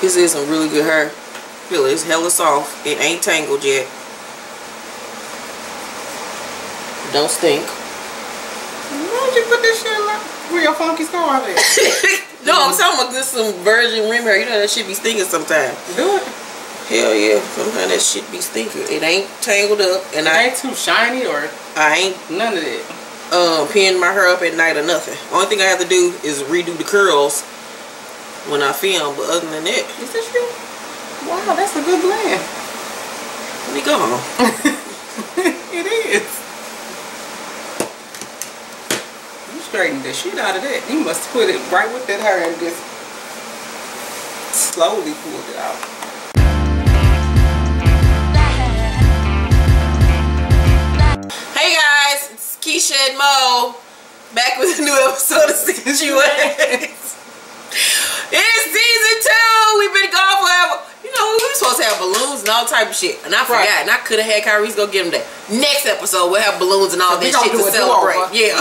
This is some really good hair. Feel it, it's hella soft. It ain't tangled yet. Don't stink. Why don't you put this shit like where your funky scar at? No, I'm talking about this some virgin rim hair. You know that shit be stinking sometimes. Do it. Hell yeah. Sometimes that shit be stinking. It ain't tangled up, and it ain't too shiny or I ain't none of that. Pinning my hair up at night or nothing. Only thing I have to do is redo the curls when I film, but other than that. Is this you? Wow, that's a good blend. Let me go home. It is. You straightened the shit out of that. You must put it right with that hair and just slowly pulled it out. Hey guys, it's Keisha and Mo back with a new episode of Situations. It's season 2. We've been gone forever. You know, we were supposed to have balloons and all type of shit, and I forgot. And I could have had Kyrie's go get them that. Next episode we'll have balloons and all that shit to celebrate. Yeah,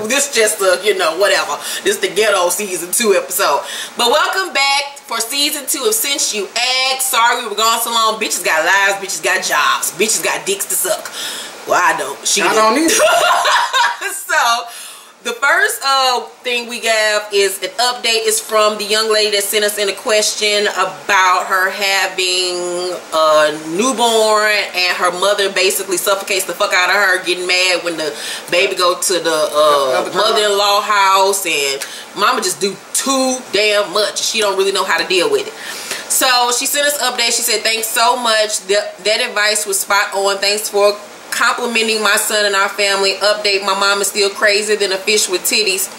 this just the whatever. This the ghetto season 2 episode. But welcome back for season 2 of Since You Asked. Sorry we were gone so long. Bitches got lives. Bitches got jobs. Bitches got dicks to suck. Well, I don't. I don't either. So, the first thing we have is an update. Is from the young lady that sent us in a question about her having a newborn and her mother basically suffocates the fuck out of her, getting mad when the baby go to the mother-in-law house, and mama just do too damn much. She don't really know how to deal with it. So she sent us an update. She said, thanks so much. That advice was spot on. Thanks for complimenting my son and our family. Update, my mom is still crazier than a fish with titties.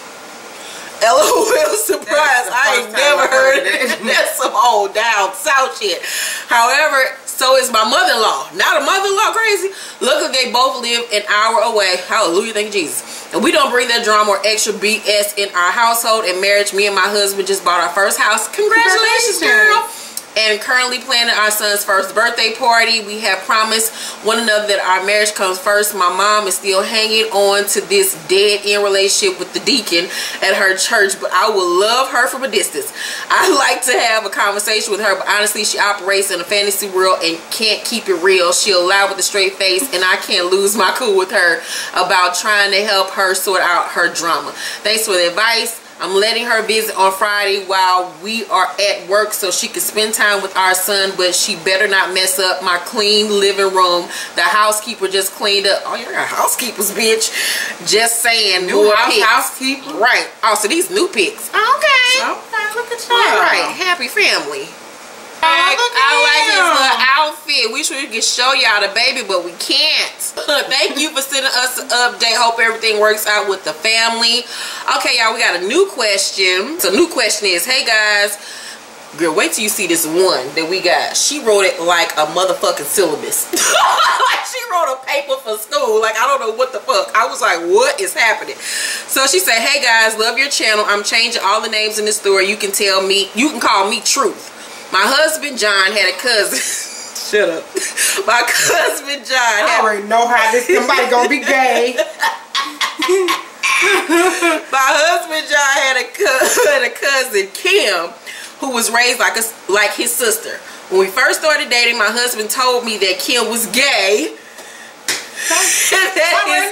LOL, surprise. I ain't never heard of that. That's some old down south shit. However, so is my mother-in-law. Not a mother-in-law crazy. Look, like they both live an hour away. Hallelujah, thank Jesus. And we don't bring that drama or extra BS in our household and marriage. Me and my husband just bought our first house. Congratulations, girl. And currently planning our son's first birthday party. We have promised one another that our marriage comes first. My mom is still hanging on to this dead-end relationship with the deacon at her church, but I would love her from a distance. I like to have a conversation with her, but honestly, she operates in a fantasy world and can't keep it real. She'll lie with a straight face, and I can't lose my cool with her about trying to help her sort out her drama. Thanks for the advice. I'm letting her visit on Friday while we are at work so she can spend time with our son, but she better not mess up my clean living room. The housekeeper just cleaned up. Oh, you're a housekeepers, bitch. Just saying. New housekeeper? Right. Oh, so these new pics. Okay. Okay, look at you. All right. Happy family. I like his little outfit. We wish we could show y'all the baby, but we can't. Thank you for sending us an update. Hope everything works out with the family. Okay, y'all, we got a new question. So, new question is, hey guys, girl, wait till you see this one that we got. She wrote it like a motherfucking syllabus. Like she wrote a paper for school. Like, I don't know what the fuck. I was like, what is happening? So she said, hey guys, love your channel. I'm changing all the names in the story. You can tell me, you can call me Truth. My husband John had a cousin. Shut up. My husband John. I already know how this somebody gonna be gay. My husband John had a cousin Kim, who was raised like his sister. When we first started dating, my husband told me that Kim was gay, and that his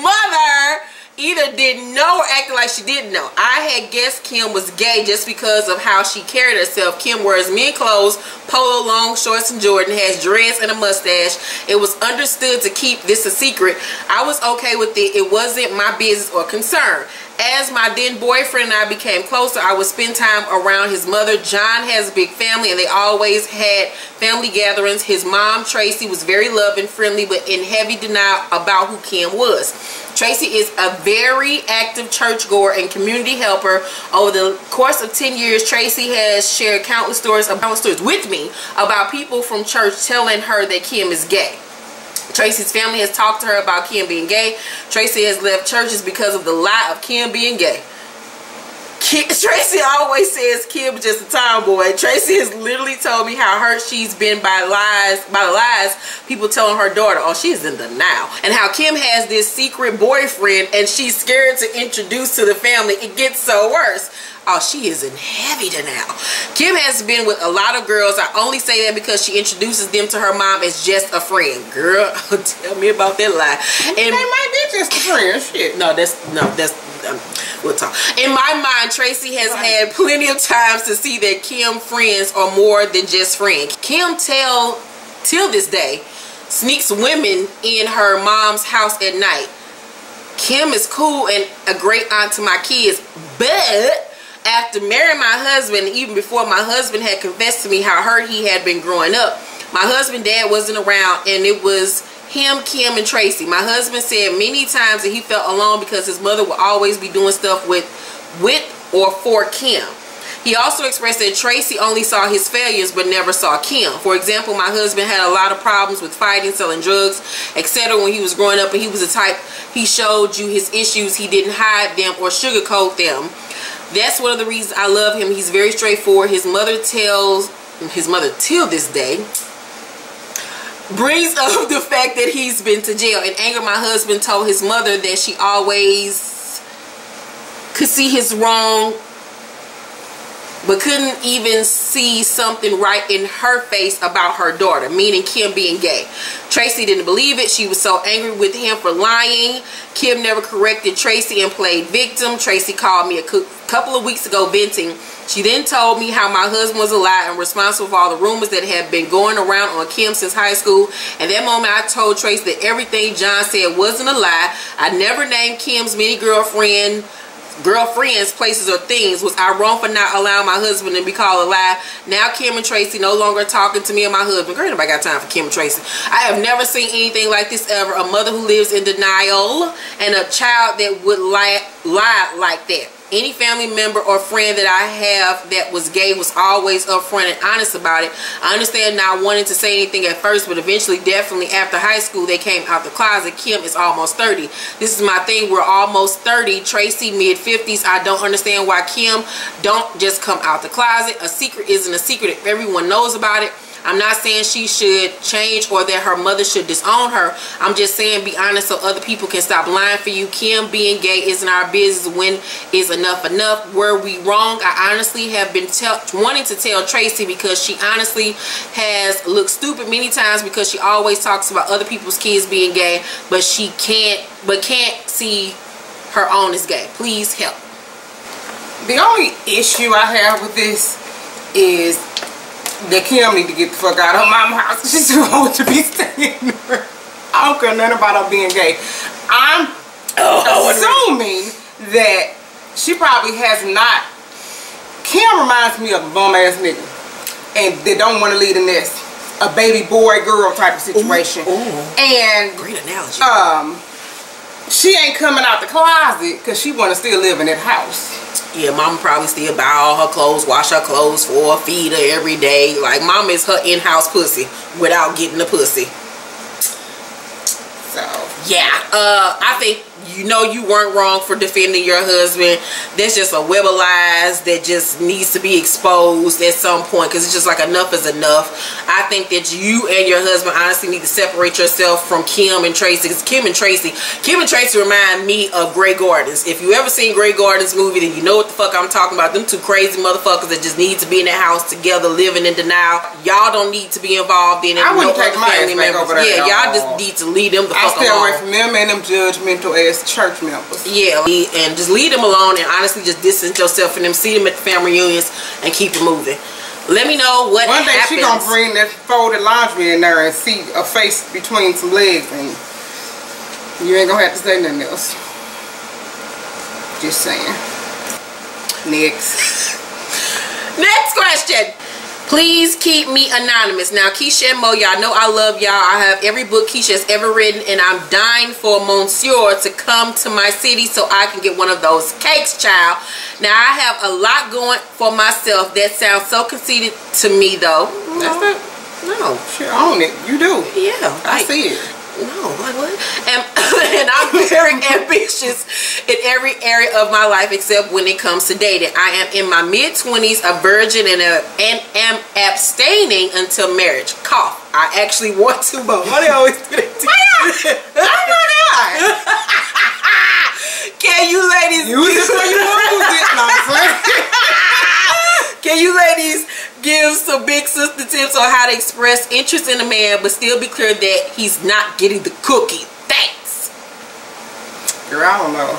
mother either didn't know or acted like she didn't know. I had guessed Kim was gay just because of how she carried herself. Kim wears men clothes, polo, long shorts, and Jordan, has dreads and a mustache. It was understood to keep this a secret. I was okay with it. It wasn't my business or concern. As my then boyfriend and I became closer, I would spend time around his mother. John has a big family and they always had family gatherings. His mom, Tracy, was very loving, friendly, but in heavy denial about who Kim was. Tracy is a very active churchgoer and community helper. Over the course of 10 years, Tracy has shared countless stories with me about people from church telling her that Kim is gay. Tracy's family has talked to her about Kim being gay. Tracy has left churches because of the lie of Kim being gay. Tracy always says Kim is just a tomboy. Tracy has literally told me how hurt she's been by the lies people telling her daughter. Oh, she's in denial. And how Kim has this secret boyfriend and she's scared to introduce to the family. It gets so worse. Oh, she is in heavy denial. Kim has been with a lot of girls. I only say that because she introduces them to her mom as just a friend. Girl, tell me about that lie. And they might be just a friend. Shit. No, we'll talk. In my mind, Tracy has had plenty of times to see that Kim friends are more than just friends. Kim till this day sneaks women in her mom's house at night. Kim is cool and a great aunt to my kids, but after marrying my husband, even before my husband had confessed to me how hurt he had been growing up, my husband's dad wasn't around, and it was him, Kim, and Tracy. My husband said many times that he felt alone because his mother would always be doing stuff with or for Kim. He also expressed that Tracy only saw his failures but never saw Kim. For example, my husband had a lot of problems with fighting, selling drugs, etc. when he was growing up, and he was the type, he showed you his issues, he didn't hide them or sugarcoat them. That's one of the reasons I love him. He's very straightforward. His mother till this day brings up the fact that he's been to jail. In anger, my husband told his mother that she always could see his wrong but couldn't even see something right in her face about her daughter, meaning Kim being gay. Tracy didn't believe it. She was so angry with him for lying. Kim never corrected Tracy and played victim. Tracy called me a couple of weeks ago venting. She then told me how my husband was a lie and responsible for all the rumors that had been going around on Kim since high school. At that moment, I told Tracy that everything John said wasn't a lie. I never named Kim's many girlfriends, places, or things. Was I wrong for not allowing my husband to be called a lie? Now Kim and Tracy no longer talking to me and my husband. Girl, nobody got time for Kim and Tracy. I have never seen anything like this ever. A mother who lives in denial and a child that would lie like that. Any family member or friend that I have that was gay was always upfront and honest about it. I understand not wanting to say anything at first, but eventually, definitely after high school, they came out the closet. Kim is almost 30. This is my thing. We're almost 30. Tracy, mid-50s. I don't understand why Kim don't just come out the closet. A secret isn't a secret if everyone knows about it. I'm not saying she should change or that her mother should disown her. I'm just saying be honest so other people can stop lying for you. Kim being gay isn't our business. When is enough enough? Were we wrong? I honestly have been wanting to tell Tracy because she honestly has looked stupid many times because she always talks about other people's kids being gay, but she can't see her own as gay. Please help. The only issue I have with this is that Kim need to get the fuck out of her mama's house. She's too old to be staying there. I don't care nothing about her being gay. I'm assuming that she probably has not. Kim reminds me of a bum ass nigga, and they don't want to leave the nest. A baby boy girl type of situation. Ooh. And great analogy. She ain't coming out the closet because she want to still live in that house. Yeah, mama probably still buy all her clothes, wash her clothes for her, feed her every day. Like, mama is her in-house pussy without getting the pussy. So, yeah, I think you weren't wrong for defending your husband. That's just a web of lies that just needs to be exposed at some point, because it's just like enough is enough. I think that you and your husband honestly need to separate yourself from Kim and Tracy, because Kim and Tracy remind me of Grey Gardens. If you ever seen Grey Gardens movie, then you know what the fuck I'm talking about. Them two crazy motherfuckers that just need to be in that house together, living in denial. Y'all don't need to be involved in it. I wouldn't take my ass back over there. Yeah, y'all just need to leave them the fuck alone. I stay away from them and them judgmental ass church members. Yeah, and just leave them alone and honestly just distance yourself from them. See them at the family reunions and keep it moving. Let me know what happens. One day she gonna bring that folded laundry in there and see a face between some legs, and you ain't gonna have to say nothing else. Just saying. Next question. Please keep me anonymous. Now, Keisha and Mo, y'all know I love y'all. I have every book Keisha has ever written, and I'm dying for Monsieur to come to my city so I can get one of those cakes, child. Now, I have a lot going for myself. That sounds so conceited to me, though. That's it. No. Sure, own it. You do. Yeah. I see it. No, like what? And I'm very ambitious in every area of my life except when it comes to dating. I am in my mid-20s, a virgin, and am abstaining until marriage. Cough. I actually want to, but why do they always do that to you? Oh my God. Can you ladies use it where you want to use it? No, I'm saying. Can you ladies give some big sister tips on how to express interest in a man but still be clear that he's not getting the cookie? Thanks. Girl, I don't know.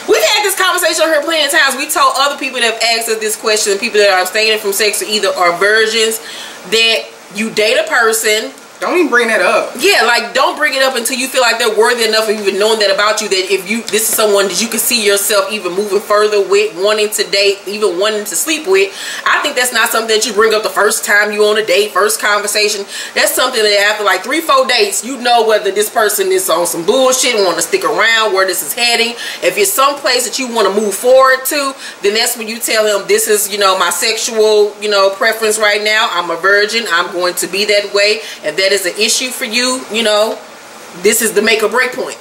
We've had this conversation on here plenty of times. We told other people that have asked us this question, people that are abstaining from sex or either are virgins, that you date a person. Don't even bring that up. Yeah, like don't bring it up until you feel like they're worthy enough of even knowing that about you, that if you this is someone that you can see yourself even moving further with, wanting to date, even wanting to sleep with. I think that's not something that you bring up the first time you on a date, first conversation. That's something that after like 3-4 dates, you know whether this person is on some bullshit, want to stick around, where this is heading. If it's someplace that you want to move forward to, then that's when you tell him, this is, you know, my sexual, you know, preference right now. I'm a virgin. I'm going to be that way. If that is an issue for you, you know, this is the make or break point.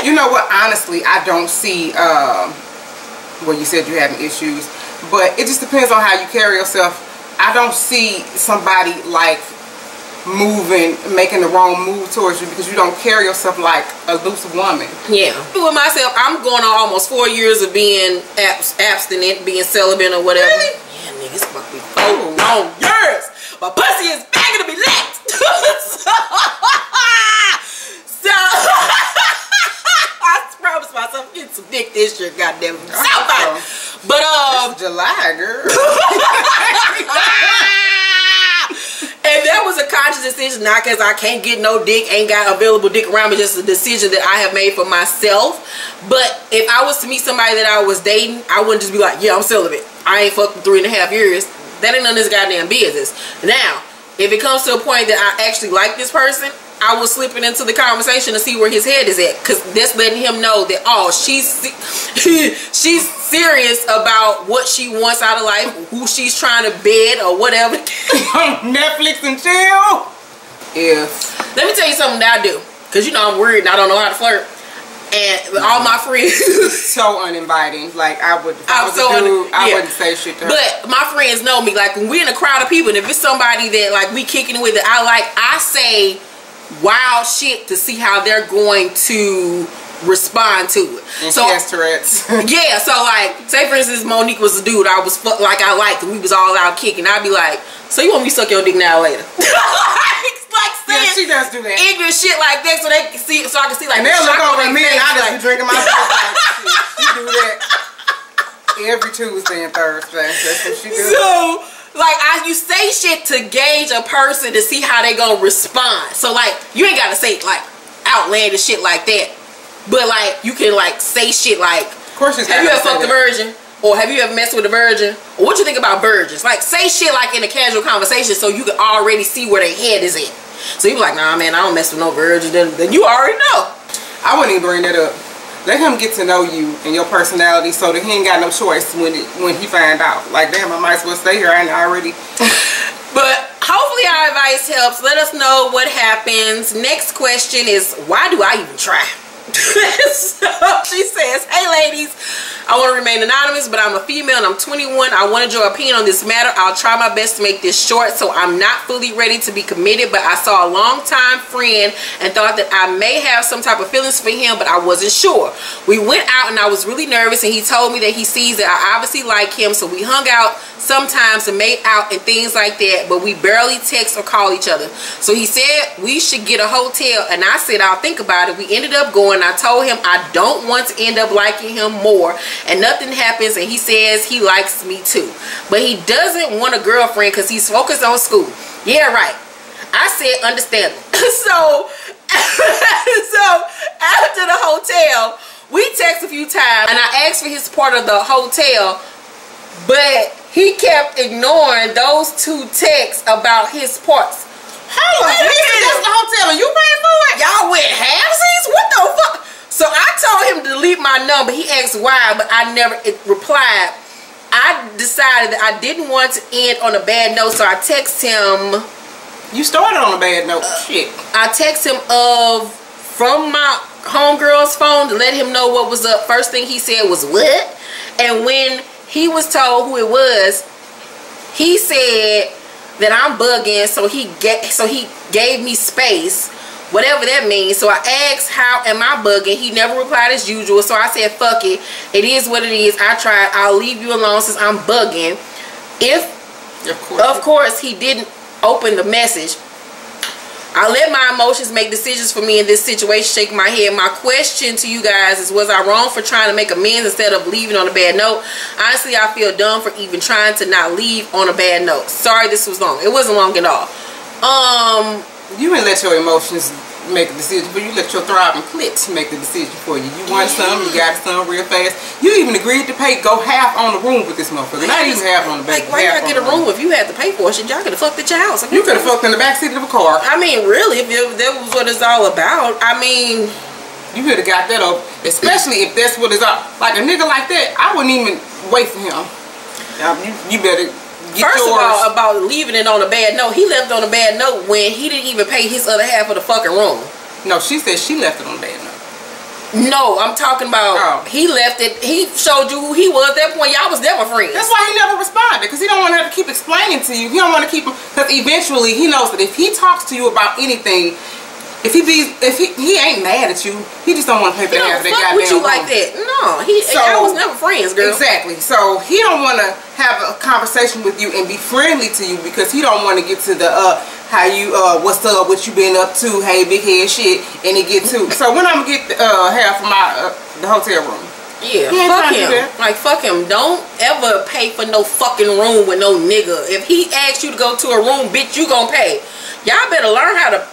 You know what, honestly, I don't see well, you said you're having issues, but it just depends on how you carry yourself. I don't see somebody like making the wrong move towards you because you don't carry yourself like a loose woman. Yeah. With myself, I'm going on almost 4 years of being abstinent, being celibate or whatever. Really? Yeah, nigga, it's about to be 4 long years. My pussy is begging to be licked. So I promised myself getting some dick this year, goddamn it. Somebody. But it's July, girl. And that was a conscious decision, not because I can't get no dick, ain't got available dick around me, just a decision that I have made for myself. But if I was to meet somebody that I was dating, I wouldn't just be like, yeah, I'm celibate. I ain't fucked for 3.5 years. That ain't none of this goddamn business. Now, if it comes to a point that I actually like this person, I will slip it into the conversation to see where his head is at, because that's letting him know that, oh, she's serious about what she wants out of life, who she's trying to bed or whatever. Netflix and chill. Yeah. Let me tell you something that I do, because you know I'm weird and I don't know how to flirt. And all my friends so uninviting. Like I wouldn't say shit to her. But my friends know me. Like when we're in a crowd of people, and if it's somebody that like we kicking it with that I like, I say wild shit to see how they're going to respond to it. And so Tourette's. Yeah. So like, say for instance, Monique was a dude I was I liked, and we was all out kicking. I'd be like, so you want me to suck your dick now or later? Like saying, yeah, she does do that. Ignorant shit like that, so they can see, so I can see like. And they'll look over at me and I just be drinking my beer. Like, she do that every Tuesday and Thursday. That's what she do. So, like, you say shit to gauge a person to see how they gonna respond. So, like, you ain't gotta say like outlandish shit like that, but like you can like say shit like, of course, have you ever fucked a virgin? Or have you ever messed with a virgin? Or what you think about virgins? Like, say shit like in a casual conversation so you can already see where their head is at. So you be like, nah, man, I don't mess with no virgins. Then you already know. I wouldn't even bring that up. Let him get to know you and your personality so that he ain't got no choice when he find out. Like, damn, I might as well stay here. I ain't already. But hopefully our advice helps. Let us know what happens. Next question is, why do I even try? So she says, hey ladies, I want to remain anonymous, but I'm a female and I'm 21. I wanted your opinion on this matter. I'll try my best to make this short. So I'm not fully ready to be committed, but I saw a longtime friend and thought that I may have some type of feelings for him, but I wasn't sure. We went out and I was really nervous, and he told me that he sees that I obviously like him, so we hung out sometimes and made out and things like that, but we barely text or call each other. So he said we should get a hotel, and I said I'll think about it. We ended up going. I told him I don't want to end up liking him more, and nothing happens, and he says he likes me too, but he doesn't want a girlfriend because he's focused on school. Yeah, right. I said understandable. So after the hotel, we text a few times, and I asked for his part of the hotel, but he kept ignoring those 2 texts about his parts. Hold on, that's the hotel and you paid for it? Y'all went halvesies? What the fuck? So I told him to delete my number. He asked why, but I never replied. I decided that I didn't want to end on a bad note, so I text him. You started on a bad note. Shit. I text him from my homegirl's phone to let him know what was up. First thing he said was, what? And when he was told who it was, he said that I'm bugging, so he gave me space, whatever that means. So I asked, how am I bugging? He never replied as usual. So I said, fuck it. It is what it is. I tried. I'll leave you alone since I'm bugging. Of course, he didn't open the message. I let my emotions make decisions for me in this situation, shaking my head. My question to you guys is, was I wrong for trying to make amends instead of leaving on a bad note? Honestly, I feel dumb for even trying to not leave on a bad note. Sorry this was long. It wasn't long at all. You didn't let your emotions make a decision, but you let your throbbing clits make the decision for you. You want some, you got some real fast. You even agreed to go half on the room with this motherfucker. Not even half on the back. Like, why y'all get a room if you had to pay for it? Shit, y'all could have fucked at your house. You could have fucked in the backseat of a car. I mean, really, if that was what it's all about. I mean, you could have got that up, especially if that's what it's all. Like a nigga like that, I wouldn't even wait for him. You better. First of all, about leaving it on a bad note, he left on a bad note when he didn't even pay his other half of the fucking room. No, she said she left it on a bad note. No, I'm talking about he left it. He showed you who he was at that point. Y'all was never friends. That's why he never responded, because he don't want to have to keep explaining to you. He don't want to keep him, because eventually he knows that if he talks to you about anything, if he ain't mad at you, he just don't want to pay for half of that goddamn with you like that. No, I was never friends, girl. Exactly. So he don't want to have a conversation with you and be friendly to you, because he don't want to get to the how you what's up, what you been up to, hey big head shit, and he get to. So when I'm gonna get half of my the hotel room. Yeah, fuck him. Like, fuck him. Don't ever pay for no fucking room with no nigga. If he asks you to go to a room, bitch, you gonna pay. Y'all better learn how to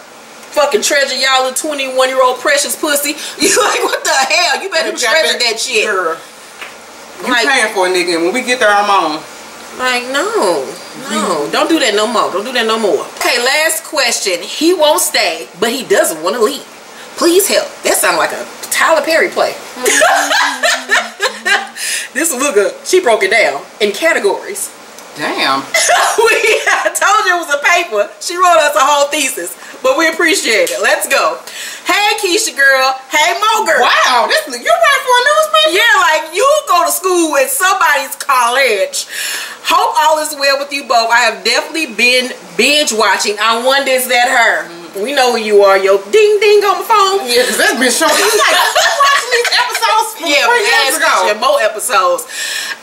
fucking treasure y'all little 21-year-old precious pussy. You like, what the hell? You better treasure that shit. Girl, you like, paying for a nigga, and when we get there, I'm on. Like, no, don't do that no more. Don't do that no more. Okay, last question. He won't stay, but he doesn't want to leave. Please help. That sounds like a Tyler Perry play. This Luga, she broke it down in categories. Damn. I told you it was a paper. She wrote us a whole thesis, but we appreciate it. Let's go. Hey, Keisha girl. Hey, Mo girl. Wow, you running for a newspaper? Yeah, like you go to school at somebody's college. Hope all is well with you both. I have definitely been binge watching. I wonder, is that her? We know who you are. Yo, ding ding on my phone. Yeah, because that's been showing. You like watching these episodes from 3 years ago. Yeah, more episodes.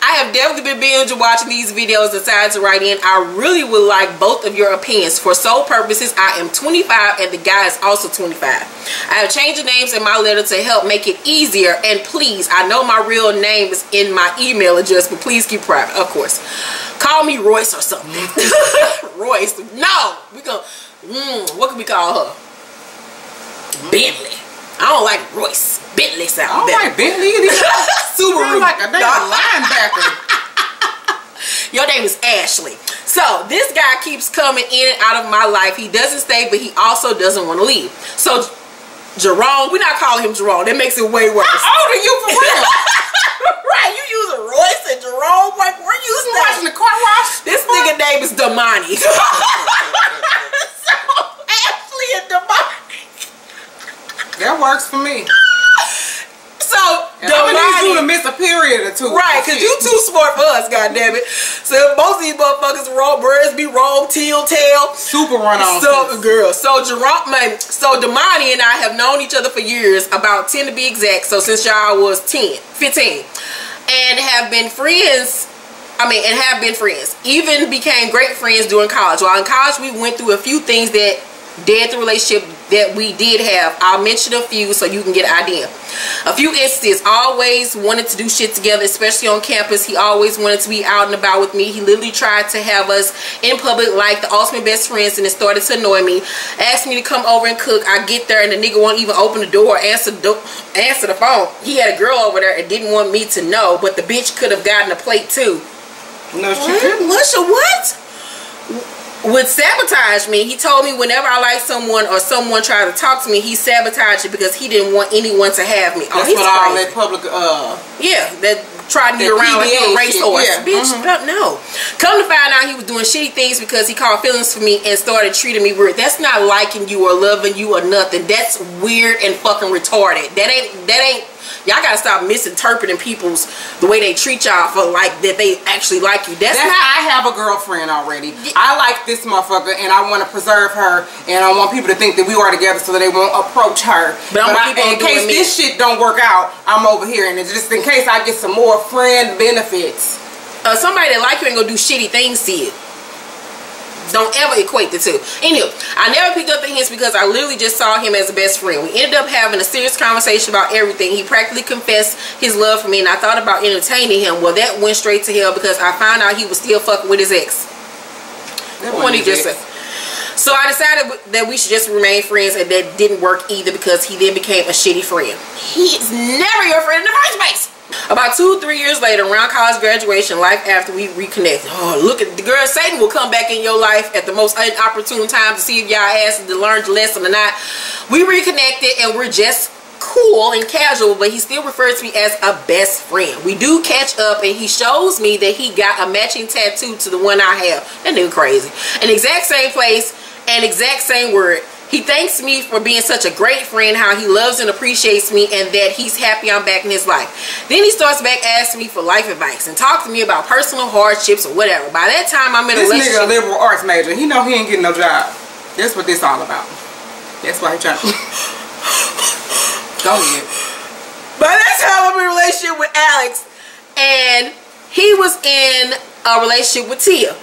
I have definitely been binge watching these videos, decided to write in. I really would like both of your opinions. For sole purposes, I am 25 and the guy is also 25. I have changed the names in my letter to help make it easier. And please, I know my real name is in my email address, but please keep private, of course. Call me Royce or something. Royce. No, we gonna. What can we call her? Bentley. I don't like Royce. Bentley sounds better. I don't like Bentley. Subaru. Like a damn linebacker. Your name is Ashley. So this guy keeps coming in and out of my life. He doesn't stay, but he also doesn't want to leave. So Jerome, we're not calling him Jerome. That makes it way worse. How old are you for real? Right, you using Royce and Jerome. Like, where you watching the car wash? This nigga name is Damani. So Ashley and Damani. That works for me. So Damani, I need you to miss a period or two. Right, because you too smart for us, goddammit. So most of these motherfuckers wrong, birds be wrong, tail. Super run on. So girl, so Damani and I have known each other for years, about 10 to be exact. So since y'all was 15, and have been friends. Even became great friends during college. While in college, we went through a few things that dead the relationship that we did have. I'll mention a few so you can get an idea. A few instances. Always wanted to do shit together, especially on campus. He always wanted to be out and about with me. He literally tried to have us in public like the ultimate best friends, and it started to annoy me. Asked me to come over and cook. I get there and the nigga won't even open the door or answer the phone. He had a girl over there and didn't want me to know, but the bitch could have gotten a plate too. No, she couldn't. What? Would sabotage me. He told me whenever I like someone or someone tried to talk to me, he sabotaged it because he didn't want anyone to have me. That's what all that public that tried me around like a racehorse. Yeah. Bitch, no. Come to find out, he was doing shitty things because he caught feelings for me and started treating me weird. That's not liking you or loving you or nothing. That's weird and fucking retarded. That ain't Y'all gotta stop misinterpreting the way they treat y'all for like that they actually like you. That's how I have a girlfriend already. I like this motherfucker and I want to preserve her, and I want people to think that we are together so that they won't approach her. But in case this shit don't work out, I'm over here, and it's just in case I get some more friend benefits. Somebody that like you ain't gonna do shitty things to you. Don't ever equate the two. Anyway, I never picked up the hints because I literally just saw him as a best friend. We ended up having a serious conversation about everything. He practically confessed his love for me, and I thought about entertaining him. Well, that went straight to hell because I found out he was still fucking with his ex. What he just said. So I decided that we should just remain friends, and that didn't work either because he then became a shitty friend. He is never your friend in the first place. About 2-3 years later, around college graduation, life after, we reconnected. Oh, look at the girl. Satan will come back in your life at the most inopportune time to see if y'all asking to learn the lesson or not. We reconnected and we're just cool and casual, but he still refers to me as a best friend. We do catch up, and he shows me that he got a matching tattoo to the one I have. That nigga crazy. An exact same place and exact same word. He thanks me for being such a great friend, how he loves and appreciates me, and that he's happy I'm back in his life. Then he starts back asking me for life advice and talk to me about personal hardships or whatever. By that time, I'm in a relationship. This nigga a liberal arts major. He know he ain't getting no job. That's what this all about. That's why he trying to... Go ahead. By that time, I'm in a relationship with Alex, and he was in a relationship with Tia.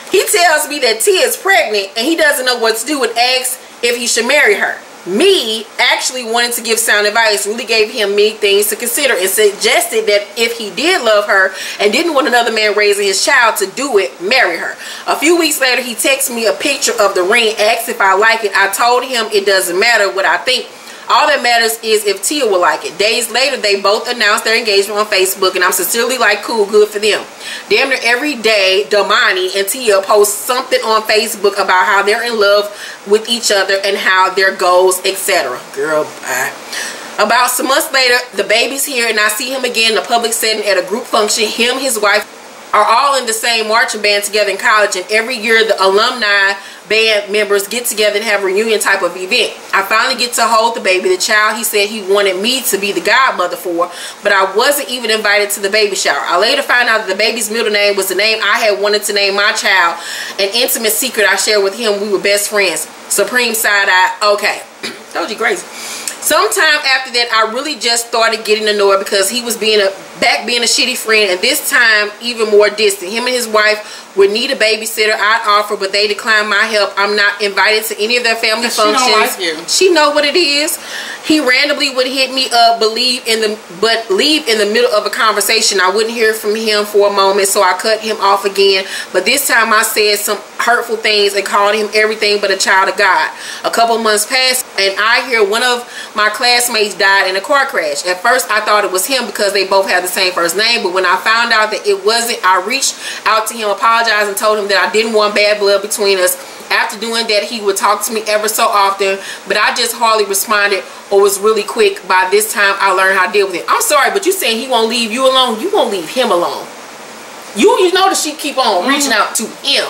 He tells me that Tia is pregnant, and he doesn't know what to do and asks if he should marry her. Me actually wanted to give sound advice, really gave him many things to consider, and suggested that if he did love her and didn't want another man raising his child to do it, marry her. A few weeks later, he texted me a picture of the ring, asked if I like it. I told him it doesn't matter what I think. All that matters is if Tia will like it. Days later, they both announced their engagement on Facebook, and I'm sincerely like, cool, good for them. Damn near every day, Damani and Tia post something on Facebook about how they're in love with each other and how their goals, etc. Girl, bye. About some months later, the baby's here, and I see him again in a public setting at a group function. Him, his wife are all in the same marching band together in college, and every year the alumni band members get together and have a reunion type of event. I finally get to hold the baby, the child he said he wanted me to be the godmother for, but I wasn't even invited to the baby shower. I later found out that the baby's middle name was the name I had wanted to name my child, an intimate secret I shared with him. We were best friends. Supreme side-eye. Okay. Told you crazy. Sometime after that, I really just started getting annoyed because he was being a shitty friend, and this time even more distant. Him and his wife would need a babysitter. I'd offer, but they declined my help. I'm not invited to any of their family functions. She don't like you. She know what it is. He randomly would hit me up, but leave in the middle of a conversation. I wouldn't hear from him for a moment, so I cut him off again. But this time I said some hurtful things and called him everything but a child of God. A couple months passed, and I hear one of my classmates died in a car crash. At first I thought it was him because they both had the same first name, but when I found out that it wasn't, I reached out to him, apologized, and told him that I didn't want bad blood between us. After doing that, he would talk to me ever so often, but I just hardly responded or was really quick. By this time, I learned how to deal with it. I'm sorry, but you saying he won't leave you alone? You won't leave him alone. You know that she keep on reaching out to him.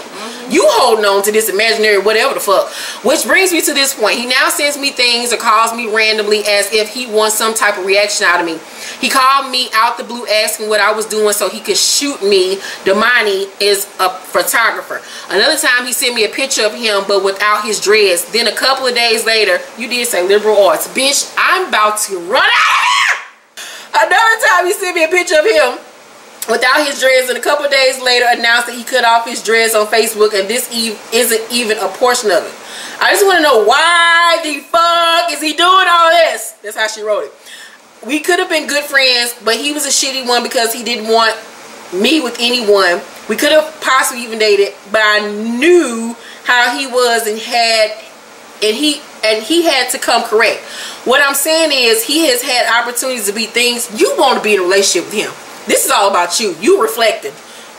You holding on to this imaginary whatever the fuck. Which brings me to this point. He now sends me things or calls me randomly as if he wants some type of reaction out of me. He called me out the blue asking what I was doing so he could shoot me. Damani is a photographer. Another time he sent me a picture of him but without his dreads. Then a couple of days later, you did say liberal arts. Bitch, I'm about to run out of here. Another time he sent me a picture of him without his dreads, and a couple of days later announced that he cut off his dreads on Facebook, and this isn't even a portion of it. I just want to know, why the fuck is he doing all this? That's how she wrote it. We could have been good friends, but he was a shitty one because he didn't want me with anyone. We could have possibly even dated, but I knew how he was and he had to come correct. What I'm saying is, he has had opportunities to be things. You want to be in a relationship with him. This is all about you. You reflecting.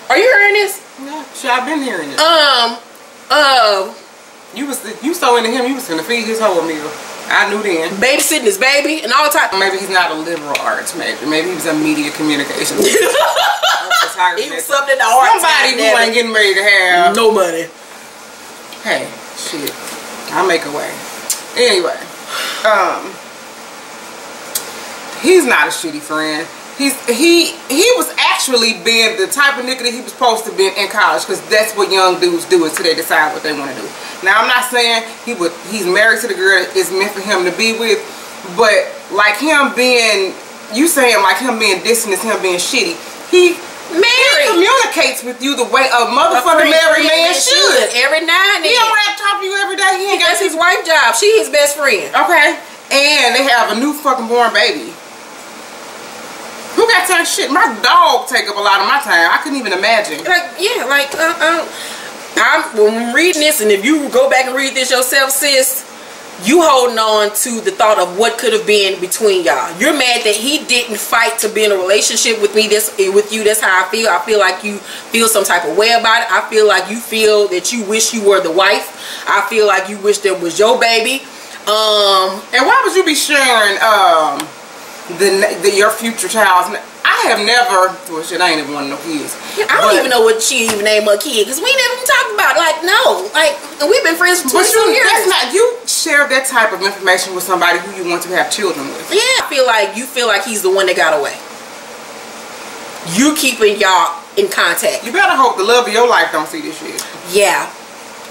Are you hearing this? No, sure, I've been hearing it. You so into him, you was gonna feed his whole meal. I knew then. Babysitting his baby and all the time. Maybe he's not a liberal arts major. Maybe he was a media communications major. He was something in the arts. Somebody who ain't getting ready to have no money. Hey, shit. I'll make a way. Anyway, He's not a shitty friend. He was actually being the type of nigga that he was supposed to be in college, because that's what young dudes do until they decide what they want to do. Now, I'm not saying he's married to the girl it's meant for him to be with, but like him being, you saying like him being distant is him being shitty. He communicates with you the way a motherfucking married man should. Every now and then. He don't have to talk to you every day. That's his wife's job. She his best friend. Okay. And they have a new fucking born baby. Who got time shit? My dog take up a lot of my time. I couldn't even imagine. Like, yeah, like, when I'm reading this, and if you go back and read this yourself, sis, you holding on to the thought of what could have been between y'all. You're mad that he didn't fight to be in a relationship with me. With you, that's how I feel. I feel like you feel some type of way about it. I feel like you feel that you wish you were the wife. I feel like you wish there was your baby. And why would you be sharing your future child's name? I have never, well shit, I ain't even one of no kids. Yeah, I don't even know what she even named her kid, because we never even talked about it. Like, no, like, we've been friends for 20 years. That's not, you share that type of information with somebody who you want to have children with. Yeah, I feel like you feel like he's the one that got away. You keeping y'all in contact. You better hope the love of your life don't see this shit. Yeah.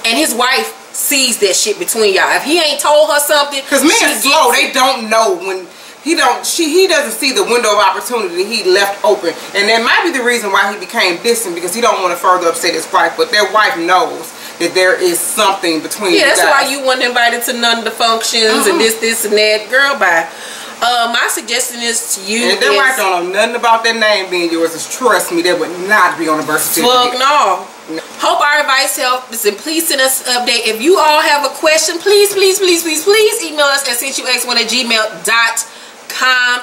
And his wife sees that shit between y'all. If he ain't told her something, because men slow, they don't know when he doesn't see the window of opportunity he left open, and that might be the reason why he became distant, because he don't want to further upset his wife. But their wife knows that there is something between. Yeah, that's why you weren't invited to none of the functions and this and that. Girl, bye. My suggestion is to you. And if their wife don't know nothing about that name being yours, is trust me, that would not be on the birth certificate. Fuck no. Hope our advice helped. Listen, please send us an update. If you all have a question, please email us at sensuax1@gmail.com.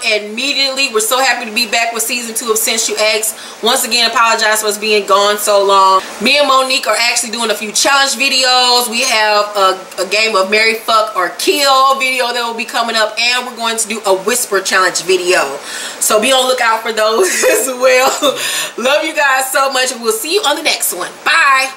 Immediately. We're so happy to be back with season 2 of Since You Asked. Once again, apologize for us being gone so long. Me and Monique are actually doing a few challenge videos. We have a game of Marry, Fuck, or Kill video that will be coming up, and we're going to do a whisper challenge video. So be on the lookout for those as well. Love you guys so much, and we'll see you on the next one. Bye.